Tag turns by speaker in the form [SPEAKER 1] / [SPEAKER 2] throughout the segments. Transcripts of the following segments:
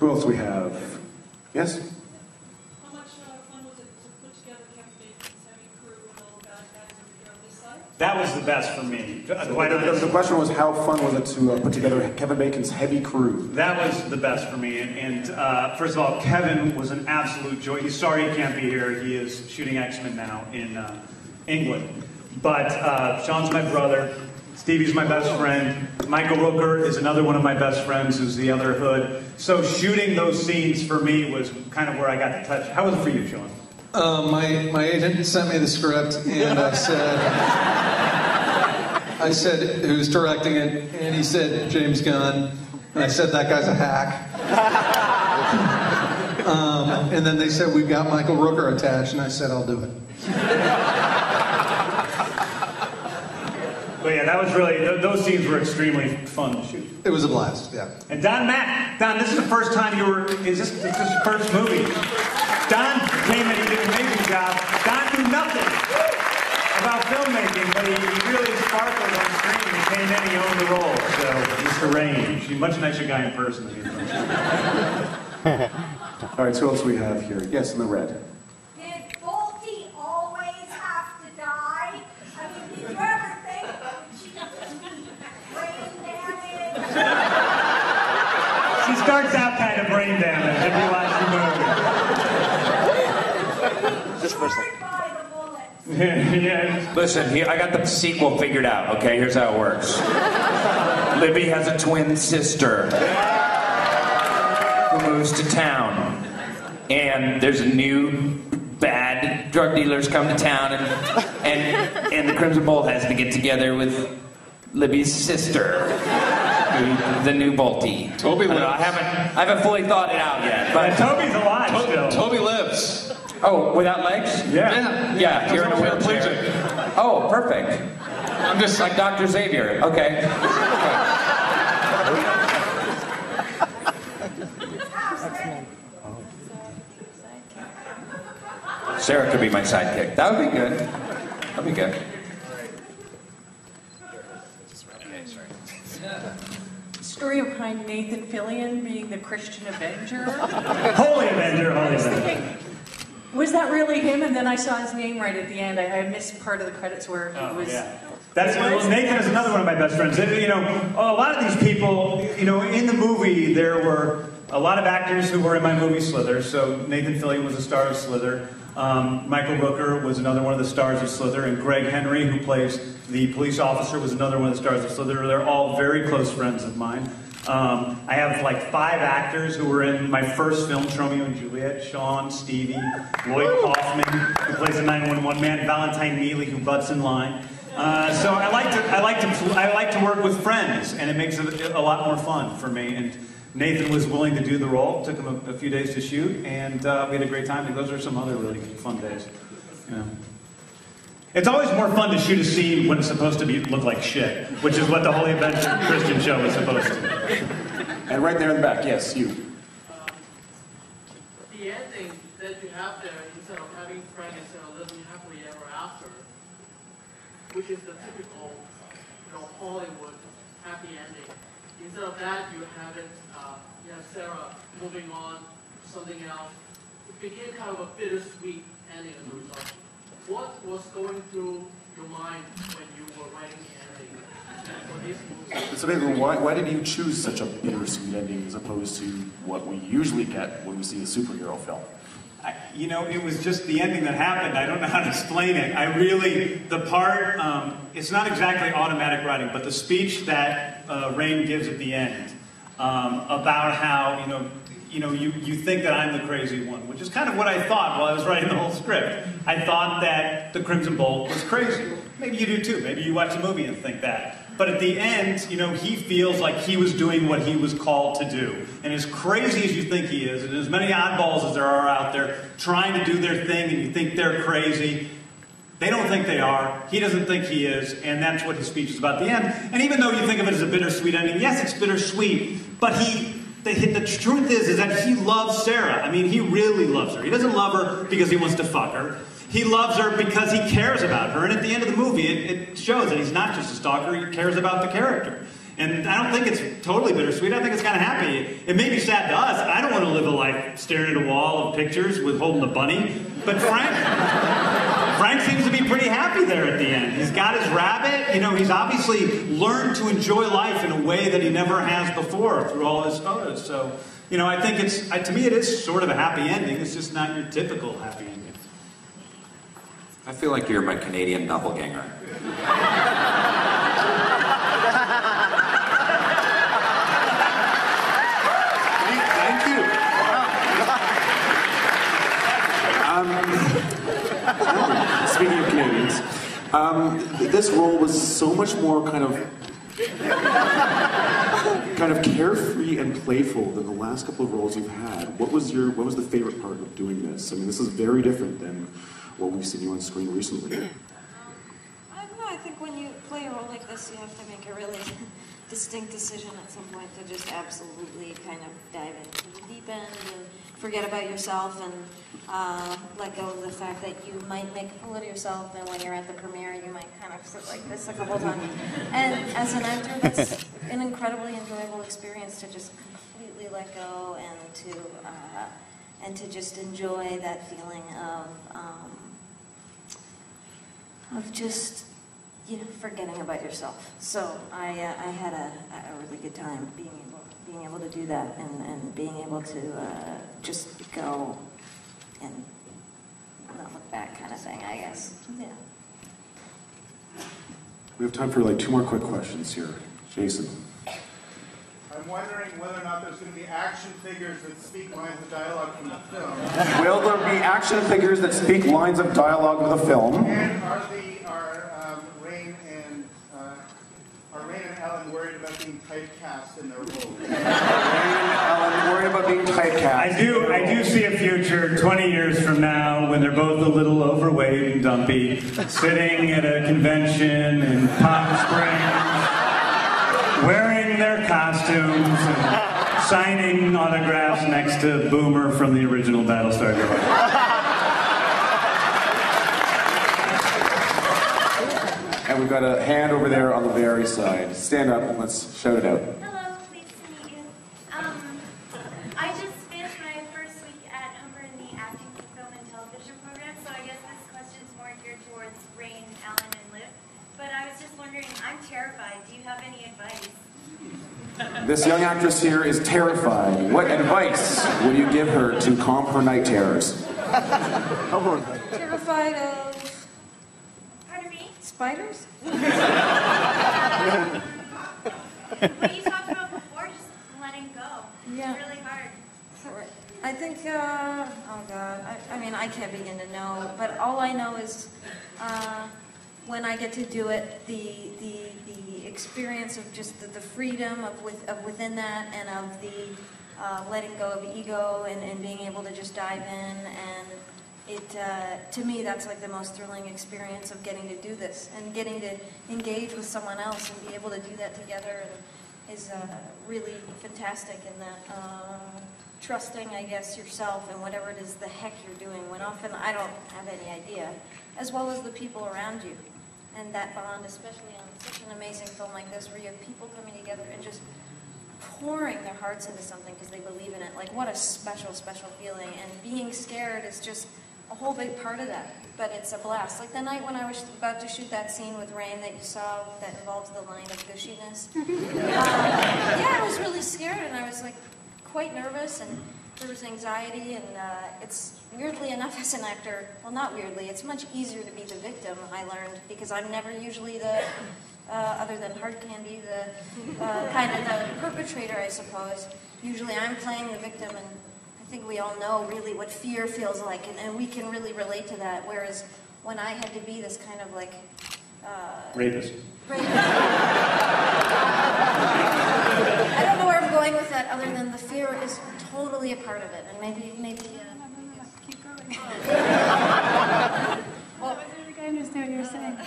[SPEAKER 1] Who else do we have? Yes?
[SPEAKER 2] How much fun was it to put together Kevin Bacon's heavy crew and all the bad guys over here on this side?
[SPEAKER 3] That was the best for me.
[SPEAKER 1] The question was, how fun was it to put together Kevin Bacon's heavy crew?
[SPEAKER 3] That was the best for me. And first of all, Kevin was an absolute joy. He's sorry he can't be here. He is shooting X-Men now in England. But Sean's my brother. Stevie's my best friend. Michael Rooker is another one of my best friends, who's the other Hood. So shooting those scenes for me was kind of where I got the touch. How was it for you, Sean?
[SPEAKER 4] My agent sent me the script, and I said who's directing it, and he said James Gunn, and I said that guy's a hack. And then they said we've got Michael Rooker attached, and I said I'll do it.
[SPEAKER 3] But yeah, that was really, those scenes were extremely fun to shoot.
[SPEAKER 4] It was a blast, yeah.
[SPEAKER 3] And Don Mack, Don, this is the first time is this your first movie? Don came and he did an amazing job. Don knew nothing about filmmaking, but he really sparkled on screen. He came in, he owned the role. So, Mr. Raine, he's a much nicer guy in person than he is on screen.
[SPEAKER 1] All right, so who else do we have here? Yes, in the red.
[SPEAKER 5] Did Bolty always have to die? I mean, did you ever think she was brain damage?
[SPEAKER 3] She starts out kind of brain damage if you watch the movie.
[SPEAKER 5] Just for a second.
[SPEAKER 3] Yeah.
[SPEAKER 6] Listen, I got the sequel figured out, okay? Here's how it works. Libby has a twin sister who moves to town. And there's a new bad drug dealers come to town, and the Crimson Bolt has to get together with Libby's sister, the new Bolty.
[SPEAKER 4] Toby lives.
[SPEAKER 6] I haven't fully thought it out yet. But
[SPEAKER 3] Toby's alive still.
[SPEAKER 4] Toby lives.
[SPEAKER 6] Oh, without legs? Yeah, you're in a wheelchair. Oh, perfect. I'm just like Dr. Xavier. Okay. Sarah could be my sidekick. That would be good. That'd be good.
[SPEAKER 7] Story behind Nathan Fillion being the Christian Avenger.
[SPEAKER 3] Holy Avenger, Holy Avenger.
[SPEAKER 7] Was that really him? And then I saw his name right at the end. I missed part of the credits where he was.
[SPEAKER 3] Yeah. Nathan is another one of my best friends. You know, a lot of these people, you know, in the movie there were a lot of actors who were in my movie Slither. So Nathan Fillion was a star of Slither. Michael Rooker was another one of the stars of Slither, and Greg Henry, who plays the police officer, was another one of the stars of Slither. They're all very close friends of mine. I have like 5 actors who were in my first film, Romeo and Juliet: Sean, Stevie, Lloyd Kaufman, who plays the 911 man, Valentine Neely, who butts in line. So I like to work with friends, and it makes it a lot more fun for me. And Nathan was willing to do the role. Took him a few days to shoot, and we had a great time. And those are some other really fun days. You know. It's always more fun to shoot a scene when it's supposed to look like shit, which is what the Holy Adventure Christian show is supposed to.
[SPEAKER 1] And right there in the back, yes, you.
[SPEAKER 8] The ending that you have there, instead of having Frank instead of living happily ever after, which is the typical, Hollywood happy ending. Instead of that, you have it, you have Sarah moving on to something else. It became kind of a bittersweet ending as a result. What was going through your mind when you were writing the ending for this movie?
[SPEAKER 1] So David, why did you choose such a bittersweet ending as opposed to what we usually get when we see a superhero film?
[SPEAKER 3] You know, it was just the ending that happened. I don't know how to explain it. It's not exactly automatic writing, but the speech that Raine gives at the end about how, you think that I'm the crazy one, which is kind of what I thought while I was writing the whole script. I thought that the Crimson Bolt was crazy. Maybe you do too. Maybe you watch a movie and think that. But at the end, he feels like he was doing what he was called to do. And as crazy as you think he is, and as many oddballs as there are out there trying to do their thing and you think they're crazy, they don't think they are. He doesn't think he is. And that's what his speech is about at the end. And even though you think of it as a bittersweet ending, yes, it's bittersweet, but the truth is that he loves Sarah. I mean, he really loves her. He doesn't love her because he wants to fuck her. He loves her because he cares about her. And at the end of the movie, it shows that he's not just a stalker. He cares about the character. And I don't think it's totally bittersweet. I think it's kind of happy. It may be sad to us. I don't want to live a life staring at a wall of pictures with holding a bunny. But Frank seems to be pretty happy there at the end. He's got his rabbit. You know, he's obviously learned to enjoy life in a way that he never has before through all his photos. So, you know, I think to me, it is sort of a happy ending. It's just not your typical happy ending.
[SPEAKER 9] I feel like you're my Canadian doppelganger.
[SPEAKER 1] Thank you. Speaking of Canadians, this role was so much more kind of carefree and playful than the last couple of roles you've had. What was the favorite part of doing this? I mean, this is very different than what we've seen you on screen recently.
[SPEAKER 10] I don't know, I think when you play a role like this, you have to make a really distinct decision at some point to just absolutely kind of dive into the deep end and forget about yourself and let go of the fact that you might make a fool of yourself, and when you're at the premiere you might kind of sit like this a couple times. And as an actor, that's an incredibly enjoyable experience to just completely let go and to just enjoy that feeling of just, you know, forgetting about yourself. So I had a really good time being able to do that and being able to just go and not look back, kind of thing, I guess. Yeah.
[SPEAKER 1] We have time for like 2 more quick questions here. Jason.
[SPEAKER 11] I'm wondering whether or not there's going to be action figures that speak lines of dialogue from the film.
[SPEAKER 12] Will there be action figures that speak lines of dialogue of the film?
[SPEAKER 11] And are Raine and Ellen worried about being typecast in their roles?
[SPEAKER 12] Raine and Ellen worried about being typecast.
[SPEAKER 3] I do see a future 20 years from now when they're both a little overweight and dumpy, sitting at a convention in Palm Springs, wearing their costumes and signing autographs next to Boomer from the original Battlestar Galactica.
[SPEAKER 12] And we've got a hand over there on the very side. Stand up and let's shout it out.
[SPEAKER 13] Hello, pleased to meet you. I just finished my first week at Humber in the acting for film and television program, so I guess this question is more geared towards Raine, Alan, and Liv. But I was just wondering, I'm terrified. Do you have any advice?
[SPEAKER 12] This young actress here is terrified. What advice will you give her to calm her night terrors?
[SPEAKER 10] Terrified of...
[SPEAKER 13] Pardon me?
[SPEAKER 10] Spiders?
[SPEAKER 13] What you talked about before, just letting go.
[SPEAKER 10] Yeah.
[SPEAKER 13] It's really hard.
[SPEAKER 10] I think, oh God, I mean, I can't begin to know, but all I know is when I get to do it, the experience of just the freedom of within that, and of the letting go of ego and being able to just dive in, and it to me that's like the most thrilling experience of getting to do this and getting to engage with someone else and be able to do that together is really fantastic. In that trusting, I guess, yourself and whatever it is the heck you're doing, when often I don't have any idea, as well as the people around you. And that bond, especially on such an amazing film like this, where you have people coming together and just pouring their hearts into something because they believe in it. Like, what a special, special feeling. And being scared is just a whole big part of that. But it's a blast. Like the night when I was about to shoot that scene with Raine that you saw that involves the line of gushiness. Yeah, I was really scared, and I was like quite nervous, and there was anxiety, and it's weirdly enough as an actor, well, not weirdly, it's much easier to be the victim, I learned, because I'm never usually the, other than hard candy, the kind of the perpetrator, I suppose. Usually I'm playing the victim, and I think we all know really what fear feels like, and we can really relate to that, whereas when I had to be this kind of like...
[SPEAKER 3] Rapist.
[SPEAKER 10] I don't know where I'm going with that, other than the fear is totally a part of it, and maybe.
[SPEAKER 2] Keep going.
[SPEAKER 10] Well,
[SPEAKER 2] I don't think I understand what you're saying.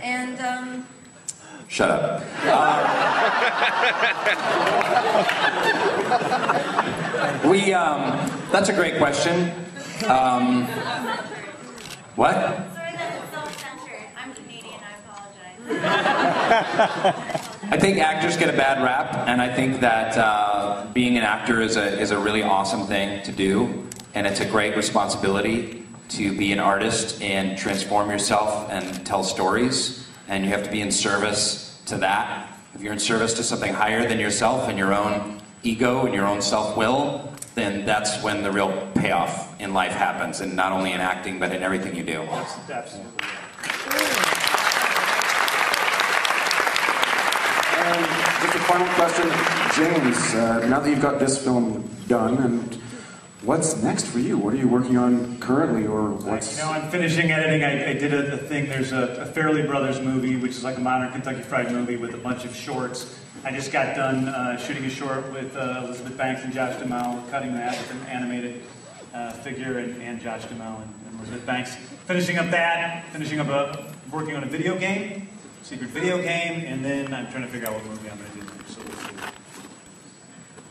[SPEAKER 10] And
[SPEAKER 9] Shut up. That's a great question. What?
[SPEAKER 13] Sorry,
[SPEAKER 6] I think actors get a bad rap, and I think that being an actor is a really awesome thing to do, and it's a great responsibility to be an artist and transform yourself and tell stories, and you have to be in service to that. If you're in service to something higher than yourself and your own ego and your own self-will, then that's when the real payoff in life happens, and not only in acting, but in everything you do.
[SPEAKER 3] Absolutely.
[SPEAKER 12] And just a final question, James, now that you've got this film done, and what's next for you? What are you working on currently, or what's...
[SPEAKER 3] You know, I'm finishing editing. I did a thing, there's a Fairley Brothers movie, which is like a modern Kentucky Fried Movie with a bunch of shorts. I just got done shooting a short with Elizabeth Banks and Josh Duhamel, cutting that with an animated figure, and Josh Duhamel and Elizabeth Banks. Finishing up working on a video game, secret video game, and then I'm trying to figure out what movie I'm going to do next. So we'll see.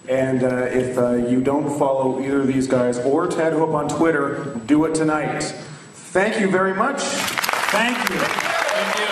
[SPEAKER 12] And if you don't follow either of these guys or Ted Hope on Twitter, do it tonight. Thank you very much.
[SPEAKER 3] Thank you.
[SPEAKER 6] Thank you.